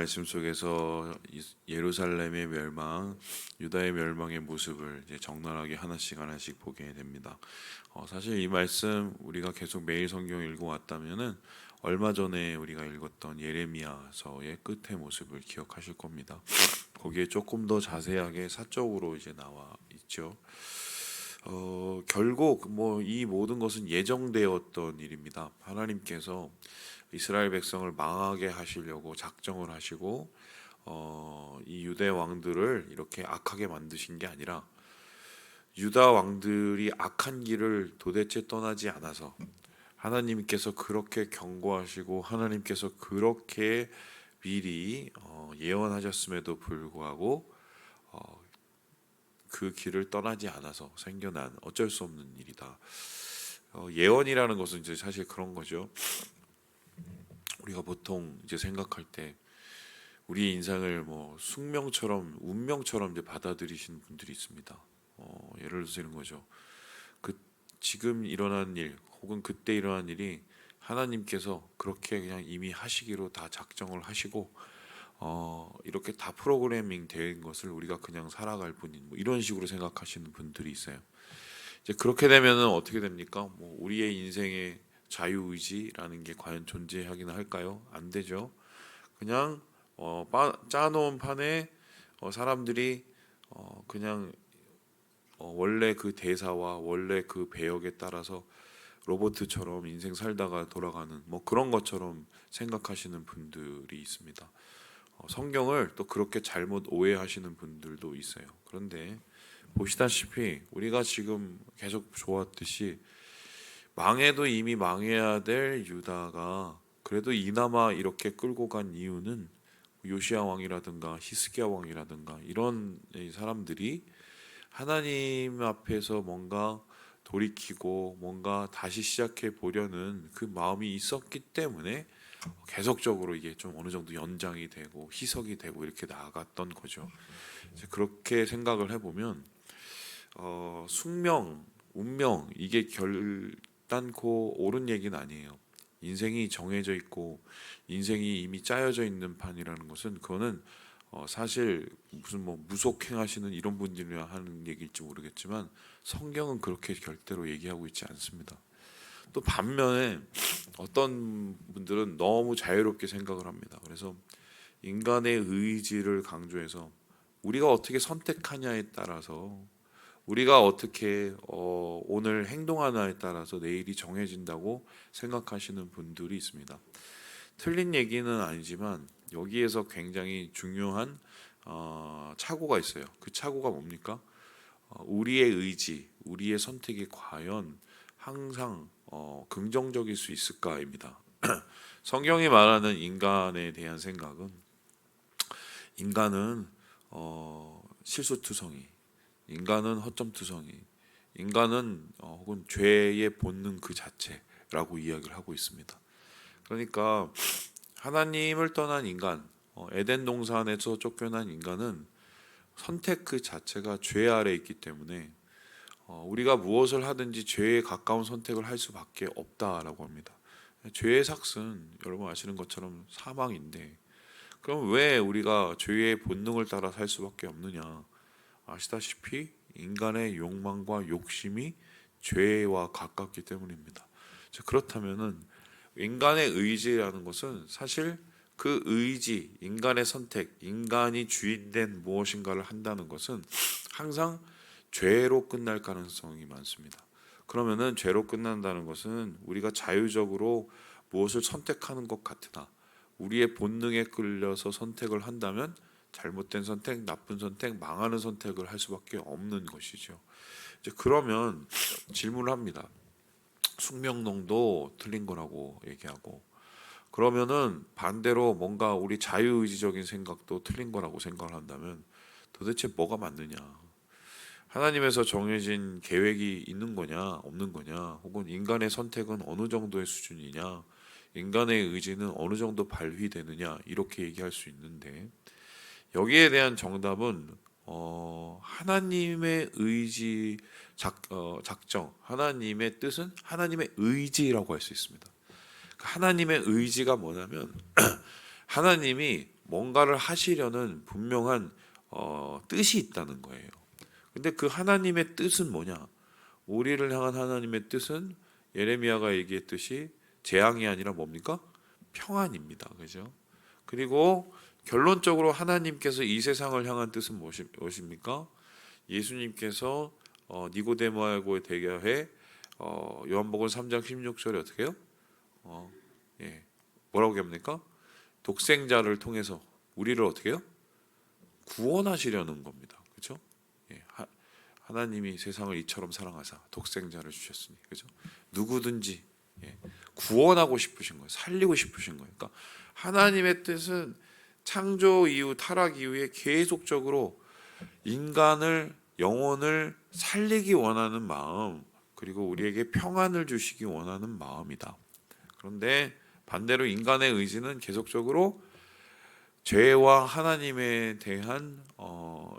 말씀 속에서 예루살렘의 멸망, 유다의 멸망의 모습을 이제 적나라하게 하나씩 보게 됩니다. 사실 이 말씀 우리가 계속 매일 성경 읽어왔다면은 얼마 전에 우리가 읽었던 예레미야서의 끝의 모습을 기억하실 겁니다. 거기에 조금 더 자세하게 사적으로 이제 나와 있죠. 결국 뭐 이 모든 것은 예정되었던 일입니다. 하나님께서 이스라엘 백성을 망하게 하시려고 작정을 하시고 이 유대 왕들을 이렇게 악하게 만드신 게 아니라 유다 왕들이 악한 길을 도대체 떠나지 않아서 하나님께서 그렇게 경고하시고 하나님께서 그렇게 미리 예언하셨음에도 불구하고 그 길을 떠나지 않아서 생겨난 어쩔 수 없는 일이다. 예언이라는 것은 이제 사실 그런 거죠. 우리가 보통 이제 생각할 때 우리의 인생을 뭐 숙명처럼 운명처럼 이제 받아들이시는 분들이 있습니다. 예를 들어서 이런 거죠. 그 지금 일어난 일 혹은 그때 일어난 일이 하나님께서 그렇게 그냥 이미 하시기로 다 작정을 하시고 이렇게 다 프로그래밍 된 것을 우리가 그냥 살아갈 뿐인 뭐 이런 식으로 생각하시는 분들이 있어요. 이제 그렇게 되면은 어떻게 됩니까? 뭐 우리의 인생의 자유의지라는 게 과연 존재하기는 할까요? 안 되죠. 그냥 짜놓은 판에 사람들이 그냥 원래 그 대사와 원래 그 배역에 따라서 로봇처럼 인생 살다가 돌아가는 뭐 그런 것처럼 생각하시는 분들이 있습니다. 성경을 또 그렇게 잘못 오해하시는 분들도 있어요. 그런데 보시다시피 우리가 지금 계속 좋았듯이 망해도 이미 망해야 될 유다가 그래도 이나마 이렇게 끌고 간 이유는 요시야 왕이라든가 히스기야 왕이라든가 이런 사람들이 하나님 앞에서 뭔가 돌이키고 뭔가 다시 시작해 보려는 그 마음이 있었기 때문에 계속적으로 이게 좀 어느 정도 연장이 되고 희석이 되고 이렇게 나아갔던 거죠. 이제 그렇게 생각을 해보면 숙명, 운명 이게 결단코 옳은 얘기는 아니에요. 인생이 정해져 있고 인생이 이미 짜여져 있는 판이라는 것은 그거는 사실 무슨 뭐 무속행하시는 이런 분들이나 하는 얘기일지 모르겠지만 성경은 그렇게 절대로 얘기하고 있지 않습니다. 또 반면에 어떤 분들은 너무 자유롭게 생각을 합니다. 그래서 인간의 의지를 강조해서 우리가 어떻게 선택하냐에 따라서 우리가 어떻게 오늘 행동하냐에 따라서 내일이 정해진다고 생각하시는 분들이 있습니다. 틀린 얘기는 아니지만 여기에서 굉장히 중요한 착오가 있어요. 그 착오가 뭡니까? 우리의 의지, 우리의 선택이 과연 항상 긍정적일 수 있을까입니다. 성경이 말하는 인간에 대한 생각은 인간은 실수투성이, 인간은 허점투성이, 인간은 혹은 죄의 본능 그 자체라고 이야기를 하고 있습니다. 그러니까 하나님을 떠난 인간, 에덴 동산에서 쫓겨난 인간은 선택 그 자체가 죄 아래 있기 때문에 우리가 무엇을 하든지 죄에 가까운 선택을 할 수밖에 없다라고 합니다. 죄의 삭은 여러분 아시는 것처럼 사망인데 그럼 왜 우리가 죄의 본능을 따라 살 수밖에 없느냐? 아시다시피 인간의 욕망과 욕심이 죄와 가깝기 때문입니다. 그렇다면은 인간의 의지라는 것은 사실 그 의지, 인간의 선택, 인간이 주인된 무엇인가를 한다는 것은 항상 죄로 끝날 가능성이 많습니다. 그러면은 죄로 끝난다는 것은 우리가 자유적으로 무엇을 선택하는 것 같으나 우리의 본능에 끌려서 선택을 한다면 잘못된 선택, 나쁜 선택, 망하는 선택을 할 수밖에 없는 것이죠. 이제 그러면 질문을 합니다. 숙명론도 틀린 거라고 얘기하고 그러면은 반대로 뭔가 우리 자유의지적인 생각도 틀린 거라고 생각을 한다면 도대체 뭐가 맞느냐? 하나님에서 정해진 계획이 있는 거냐 없는 거냐 혹은 인간의 선택은 어느 정도의 수준이냐 인간의 의지는 어느 정도 발휘되느냐 이렇게 얘기할 수 있는데 여기에 대한 정답은 하나님의 의지 작정 하나님의 뜻은 하나님의 의지라고 할 수 있습니다. 하나님의 의지가 뭐냐면 하나님이 뭔가를 하시려는 분명한 뜻이 있다는 거예요. 근데 그 하나님의 뜻은 뭐냐? 우리를 향한 하나님의 뜻은 예레미야가 얘기했듯이 재앙이 아니라 뭡니까? 평안입니다. 그죠? 그리고 결론적으로 하나님께서 이 세상을 향한 뜻은 무엇입니까? 예수님께서 니고데모하고 대화해 요한복음 3장 16절에 어떻게 해요? 예. 뭐라고 합니까? 독생자를 통해서 우리를 어떻게 해요? 구원하시려는 겁니다. 그렇죠? 예. 하나님이 세상을 이처럼 사랑하사 독생자를 주셨으니, 그렇죠? 누구든지 구원하고 싶으신 거예요. 살리고 싶으신 거예요. 그러니까 하나님의 뜻은 창조 이후 타락 이후에 계속적으로 인간을 영혼을 살리기 원하는 마음, 그리고 우리에게 평안을 주시기 원하는 마음이다. 그런데 반대로 인간의 의지는 계속적으로 죄와 하나님에 대한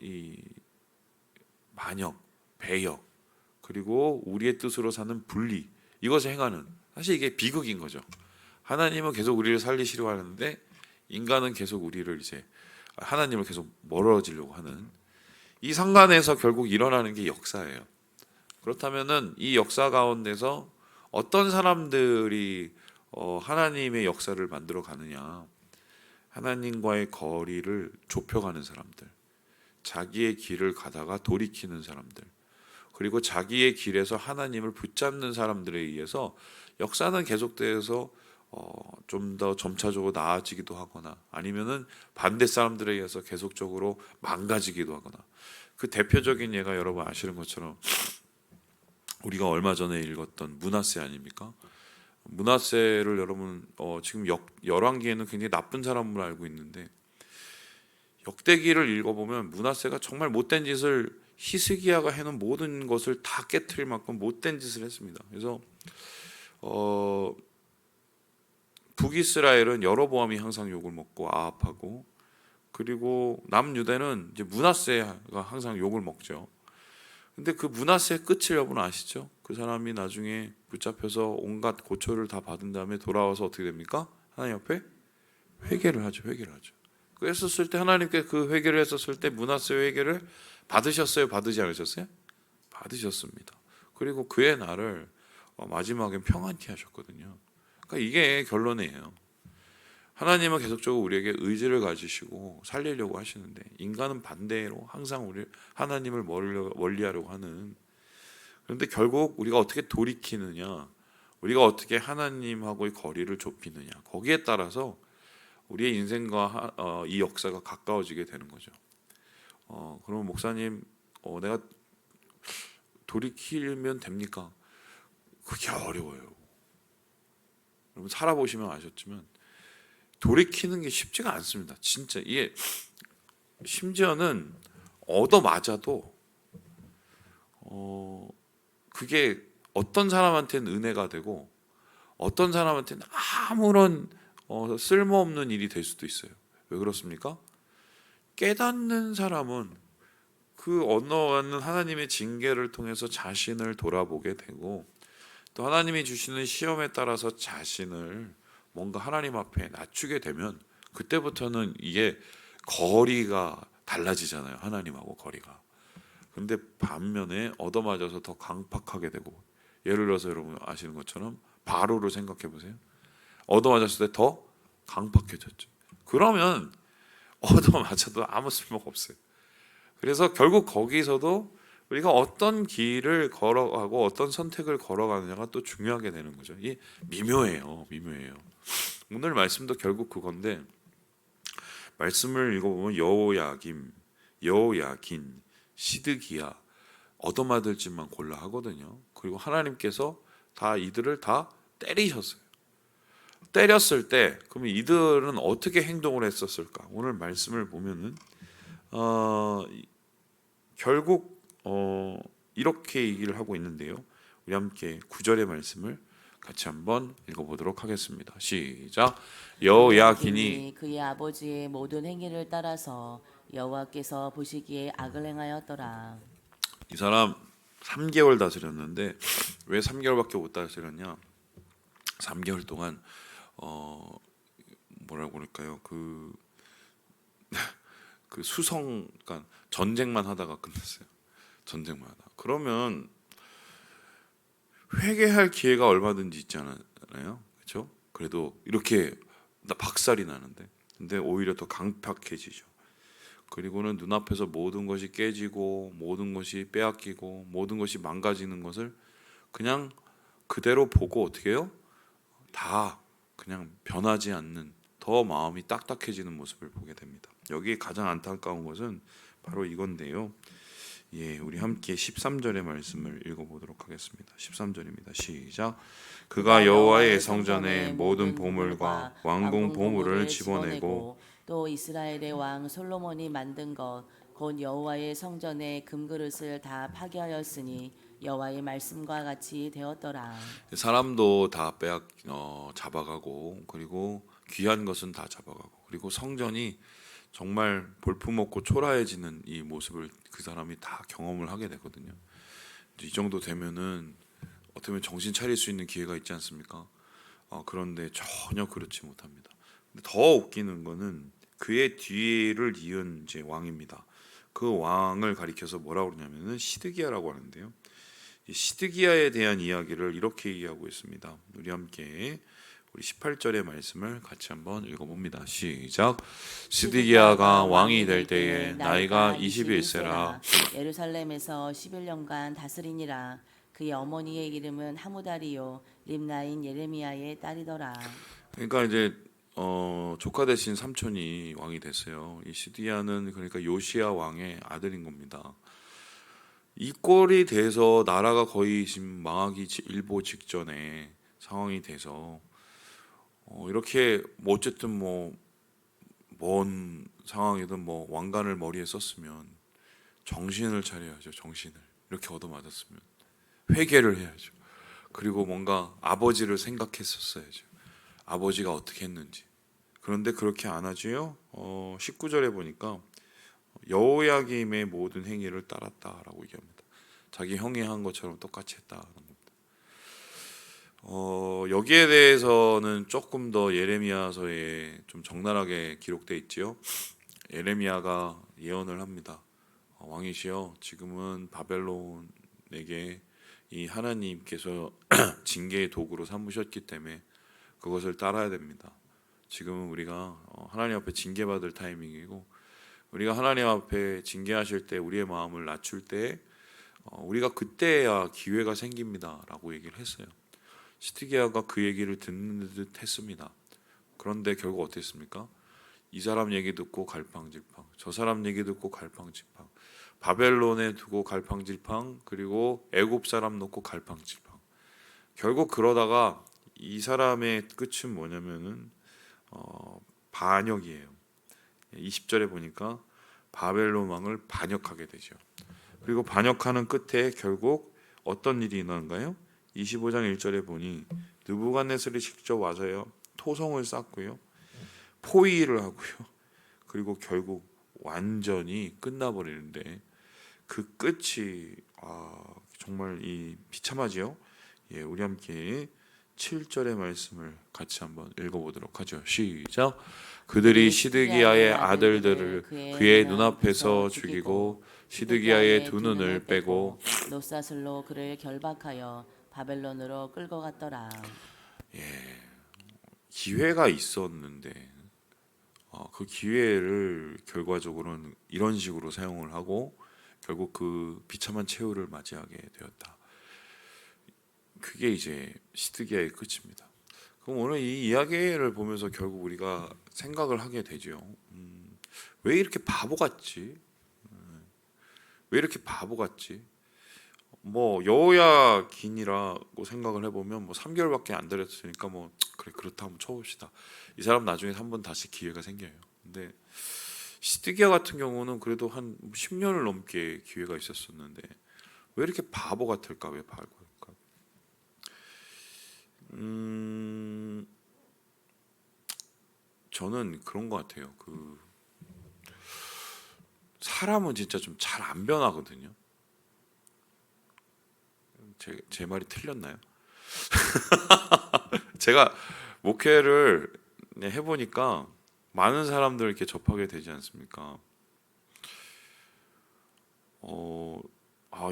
이 만역, 배역, 그리고 우리의 뜻으로 사는 분리, 이것을 행하는, 사실 이게 비극인 거죠. 하나님은 계속 우리를 살리시려고 하는데 인간은 계속 우리를 이제 하나님을 계속 멀어지려고 하는, 이 상간에서 결국 일어나는 게 역사예요. 그렇다면은 이 역사 가운데서 어떤 사람들이 하나님의 역사를 만들어 가느냐? 하나님과의 거리를 좁혀가는 사람들, 자기의 길을 가다가 돌이키는 사람들, 그리고 자기의 길에서 하나님을 붙잡는 사람들에 의해서 역사는 계속돼서 좀 더 점차적으로 나아지기도 하거나, 아니면은 반대 사람들에 의해서 계속적으로 망가지기도 하거나. 그 대표적인 예가 여러분 아시는 것처럼 우리가 얼마 전에 읽었던 므낫세 아닙니까? 므낫세를 여러분 지금 열왕기에는 굉장히 나쁜 사람으로 알고 있는데, 역대기를 읽어보면 므낫세가 정말 못된 짓을, 히스기야가 해놓은 모든 것을 다 깨트릴 만큼 못된 짓을 했습니다. 그래서 북이스라엘은 여로보암이 항상 욕을 먹고 아합하고, 그리고 남유대는 이제 므낫세가 항상 욕을 먹죠. 근데 그 므낫세의 끝을 여러분 아시죠? 그 사람이 나중에 붙잡혀서 온갖 고초를 다 받은 다음에 돌아와서 어떻게 됩니까? 하나님 앞에 회개를 하죠. 그랬었을 때 하나님께 그 회개를 했었을 때 므낫세 회개를 받으셨어요? 받으지 않으셨어요? 받으셨습니다. 그리고 그의 날을 마지막엔 평안케 하셨거든요. 그러니까 이게 결론이에요. 하나님은 계속적으로 우리에게 의지를 가지시고 살리려고 하시는데, 인간은 반대로 항상 우리 하나님을 멀리하려고 하는. 그런데 결국 우리가 어떻게 돌이키느냐, 우리가 어떻게 하나님하고의 거리를 좁히느냐, 거기에 따라서 우리의 인생과 이 역사가 가까워지게 되는 거죠. 그럼 목사님, 내가 돌이키면 됩니까? 그게 어려워요. 여러분 살아보시면 아셨지만 돌이키는 게 쉽지가 않습니다. 진짜 이게 심지어는 얻어맞아도 그게 어떤 사람한테는 은혜가 되고 어떤 사람한테는 아무런 쓸모없는 일이 될 수도 있어요. 왜 그렇습니까? 깨닫는 사람은 그 언어하는 하나님의 징계를 통해서 자신을 돌아보게 되고, 또 하나님이 주시는 시험에 따라서 자신을 뭔가 하나님 앞에 낮추게 되면 그때부터는 이게 거리가 달라지잖아요. 하나님하고 거리가. 근데 반면에 얻어맞아서 더 강팍하게 되고, 예를 들어서 여러분 아시는 것처럼 바로를 생각해 보세요. 얻어맞았을 때 더 강팍해졌죠. 그러면 얻어맞아도 아무 쓸모가 없어요. 그래서 결국 거기서도 우리가 어떤 길을 걸어가고 어떤 선택을 걸어가느냐가 또 중요하게 되는 거죠. 이게 미묘해요. 오늘 말씀도 결국 그건데, 말씀을 읽어보면 여호야긴, 시드기야, 얻어맞을 짓만 골라 하거든요. 그리고 하나님께서 다 이들을 다 때리셨어요. 때렸을 때 그러면 이들은 어떻게 행동을 했었을까? 오늘 말씀을 보면은 결국 이렇게 얘기를 하고 있는데요. 우리 함께 9절의 말씀을 같이 한번 읽어보도록 하겠습니다. 시작. 여호야긴이 그의 아버지의 모든 행위를 따라서 여호와께서 보시기에 악을 행하였더라. 이 사람 3개월 다스렸는데 왜 3개월밖에 못 다스렸냐? 3개월 동안 뭐라고 그럴까요? 그 그 수성, 그러니까 전쟁만 하다가 끝났어요. 전쟁만 하다. 그러면 회개할 기회가 얼마든지 있잖아요. 그렇죠? 그래도 이렇게 나 박살이 나는데, 근데 오히려 더 강팍해지죠. 그리고는 눈앞에서 모든 것이 깨지고 모든 것이 빼앗기고 모든 것이 망가지는 것을 그냥 그대로 보고 어떻게 해요? 다 그냥 변하지 않는, 더 마음이 딱딱해지는 모습을 보게 됩니다. 여기 가장 안타까운 것은 바로 이건데요. 예, 우리 함께 13절의 말씀을 읽어보도록 하겠습니다. 13절입니다. 시작. 그가 여호와의 성전에 모든 보물과 왕궁 보물을 집어내고 또 이스라엘의 왕 솔로몬이 만든 것 곧 여호와의 성전의 금그릇을 다 파괴하였으니 여호와의 말씀과 같이 되었더라. 사람도 다 잡아가고, 그리고 귀한 것은 다 잡아가고, 그리고 성전이 정말 볼품없고 초라해지는 이 모습을 그 사람이 다 경험을 하게 되거든요. 이 정도 되면은 어떻게 보면 정신 차릴 수 있는 기회가 있지 않습니까? 그런데 전혀 그렇지 못합니다. 근데 더 웃기는 거는 그의 뒤를 이은 이제 왕입니다. 그 왕을 가리켜서 뭐라고 그러냐면은 시드기야라고 하는데요. 이 시드기야에 대한 이야기를 이렇게 얘기하고 있습니다. 우리 함께 우리 18절의 말씀을 같이 한번 읽어봅니다. 시작. 시드기야가 왕이 될 때에 나이가 21세라. 예루살렘에서 11년간 다스리니라. 그의 어머니의 이름은 하무다리요 림나인 예레미야의 딸이더라. 그러니까 이제 조카 대신 삼촌이 왕이 됐어요. 이 시드기야는 그러니까 요시야 왕의 아들인 겁니다. 이 꼴이 돼서 나라가 거의 지금 망하기 일보 직전에 상황이 돼서 이렇게 뭐 어쨌든 뭐 먼 상황이든 뭐 왕관을 머리에 썼으면 정신을 차려야죠. 정신을 이렇게 얻어맞았으면 회개를 해야죠. 그리고 뭔가 아버지를 생각했었어야죠. 아버지가 어떻게 했는지. 그런데 그렇게 안 하지요. 19절에 보니까 여호야김의 모든 행위를 따랐다라고 얘기합니다. 자기 형이 한 것처럼 똑같이 했다는 겁니다. 여기에 대해서는 조금 더 예레미야서에 좀 적나라하게 기록돼 있지요. 예레미야가 예언을 합니다. 왕이시여, 지금은 바벨론에게 이 하나님께서 징계의 도구로 삼으셨기 때문에 그것을 따라야 됩니다. 지금은 우리가 하나님 앞에 징계받을 타이밍이고, 우리가 하나님 앞에 징계하실 때 우리의 마음을 낮출 때 우리가 그때야 기회가 생깁니다라고 얘기를 했어요. 시드기야가 그 얘기를 듣는 듯 했습니다. 그런데 결국 어땠습니까? 이 사람 얘기 듣고 갈팡질팡, 저 사람 얘기 듣고 갈팡질팡, 바벨론에 두고 갈팡질팡, 그리고 애굽 사람 놓고 갈팡질팡. 결국 그러다가 이 사람의 끝은 뭐냐면은 반역이에요. 20절에 보니까 바벨론 왕을 반역하게 되죠. 그리고 반역하는 끝에 결국 어떤 일이 일어난가요? 25장 1절에 보니 느부갓네살이 직접 와서요 토성을 쌓고요 포위를 하고요 그리고 결국 완전히 끝나버리는데 그 끝이 정말 이 비참하지요. 예, 우리 함께 7절의 말씀을 같이 한번 읽어보도록 하죠. 시작. 그들이 시드기야의 아들들을 그의 눈앞에서 죽이고 시드기야의 두 눈을 빼고 노사슬로 그를 결박하여 바벨론으로 끌고 갔더라. 기회가 있었는데 그 기회를 결과적으로는 이런 식으로 사용을 하고 결국 그 비참한 최후를 맞이하게 되었다. 그게 이제 시드기야의 끝입니다. 그럼 오늘 이 이야기를 보면서 결국 우리가 생각을 하게 되죠. 왜 이렇게 바보 같지? 왜 이렇게 바보 같지? 뭐 여호야긴이라고 생각을 해보면 뭐 3개월밖에 안 들었으니까 뭐 그래 그렇다 한번 쳐봅시다. 이 사람 나중에 한번 다시 기회가 생겨요. 근데 시드기야 같은 경우는 그래도 한 10년을 넘게 기회가 있었었는데 왜 이렇게 바보 같을까? 왜 바보 같을까? 저는 그런 것 같아요. 그 사람은 진짜 좀 잘 안 변하거든요. 제 말이 틀렸나요? 제가 목회를 해보니까 많은 사람들 이렇게 접하게 되지 않습니까?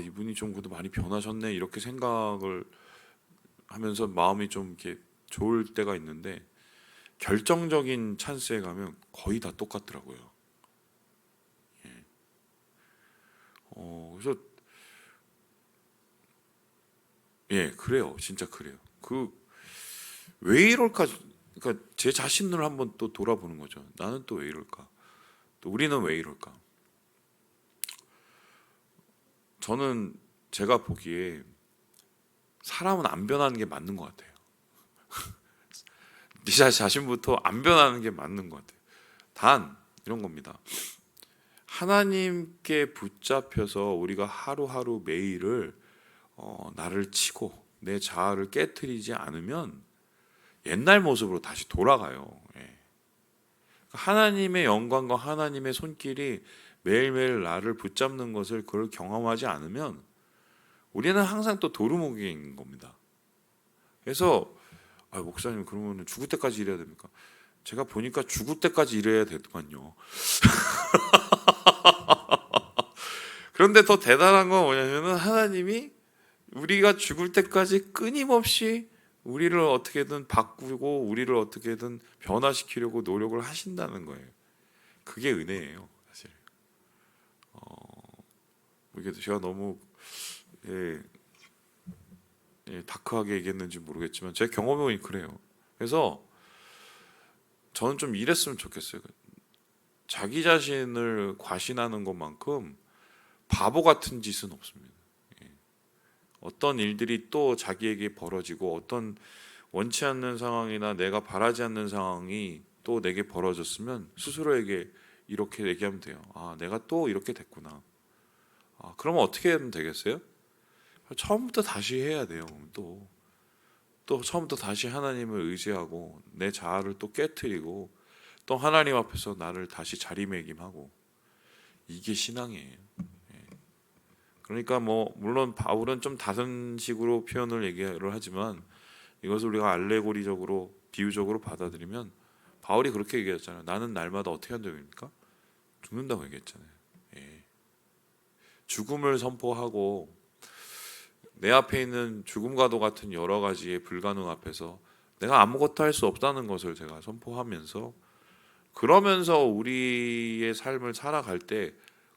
이분이 좀 그래도 많이 변하셨네 이렇게 생각을 하면서 마음이 좀 이렇게 좋을 때가 있는데 결정적인 찬스에 가면 거의 다 똑같더라고요. 그래서 그래요. 진짜 그래요. 왜 이럴까? 그러니까 제 자신을 한번 또 돌아보는 거죠. 나는 또 왜 이럴까? 또 우리는 왜 이럴까? 저는 제가 보기에 사람은 안 변하는 게 맞는 것 같아요. 네 자신부터 안 변하는 게 맞는 것 같아요. 단 이런 겁니다. 하나님께 붙잡혀서 우리가 하루하루 매일을 나를 치고 내 자아를 깨트리지 않으면 옛날 모습으로 다시 돌아가요. 하나님의 영광과 하나님의 손길이 매일매일 나를 붙잡는 것을 그걸 경험하지 않으면 우리는 항상 또 도루묵인 겁니다. 그래서 목사님 그러면 죽을 때까지 일해야 됩니까? 제가 보니까 죽을 때까지 일해야 되더만요. 그런데 더 대단한 건 뭐냐면은 하나님이 우리가 죽을 때까지 끊임없이 우리를 어떻게든 바꾸고 우리를 어떻게든 변화시키려고 노력을 하신다는 거예요. 그게 은혜예요, 사실. 이게 제가 너무 다크하게 얘기했는지 모르겠지만 제 경험이 그래요. 그래서 저는 좀 이랬으면 좋겠어요. 자기 자신을 과신하는 것만큼 바보 같은 짓은 없습니다. 어떤 일들이 또 자기에게 벌어지고 어떤 원치 않는 상황이나 내가 바라지 않는 상황이 또 내게 벌어졌으면 스스로에게 이렇게 얘기하면 돼요. 내가 또 이렇게 됐구나. 그러면 어떻게 하면 되겠어요? 처음부터 다시 해야 돼요. 또 처음부터 다시 하나님을 의지하고 내 자아를 또 깨트리고 또 하나님 앞에서 나를 다시 자리매김하고 이게 신앙이에요. 그러니까 물론 바울은 좀 다른 식으로 표현을 얘기를 하지만 이것을 우리가 알레고리적으로 비유적으로 받아들이면 바울이 그렇게 얘기했잖아요. 나는 날마다 어떻게 한다고입니까? 죽는다고 얘기했잖아요. 죽음을 선포하고 내 앞에 있는 죽음과도 같은 여러 가지의 불가능 앞에서 내가 아무것도 할 수 없다는 것을 제가 선포하면서 그러면서 우리의 삶을 살아갈 때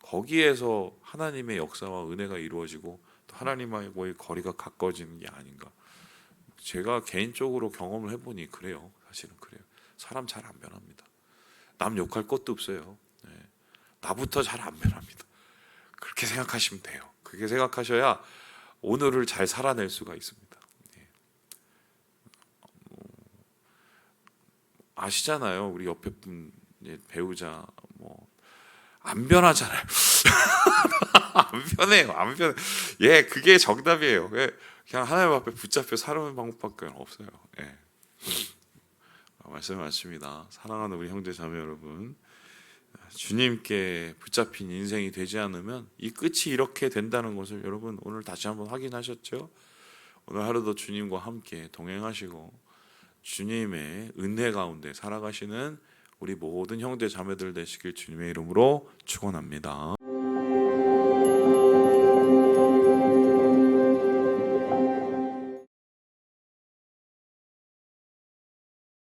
거기에서 하나님의 역사와 은혜가 이루어지고 또 하나님과의 거리가 가까워지는 게 아닌가. 제가 개인적으로 경험을 해보니 그래요. 사실은 그래요. 사람 잘 안 변합니다. 남 욕할 것도 없어요. 나부터 잘 안 변합니다. 그렇게 생각하시면 돼요. 그렇게 생각하셔야 오늘을 잘 살아낼 수가 있습니다. 아시잖아요. 우리 옆에 분 배우자 안 변하잖아요. 안 변해요. 안 변해. 그게 정답이에요. 그냥 하나님 앞에 붙잡혀 살아오는 방법밖에 없어요. 말씀 맞습니다. 사랑하는 우리 형제 자매 여러분, 주님께 붙잡힌 인생이 되지 않으면 이 끝이 이렇게 된다는 것을 여러분 오늘 다시 한번 확인하셨죠? 오늘 하루도 주님과 함께 동행하시고 주님의 은혜 가운데 살아가시는 우리 모든 형제 자매들 되시길 주님의 이름으로 축원합니다.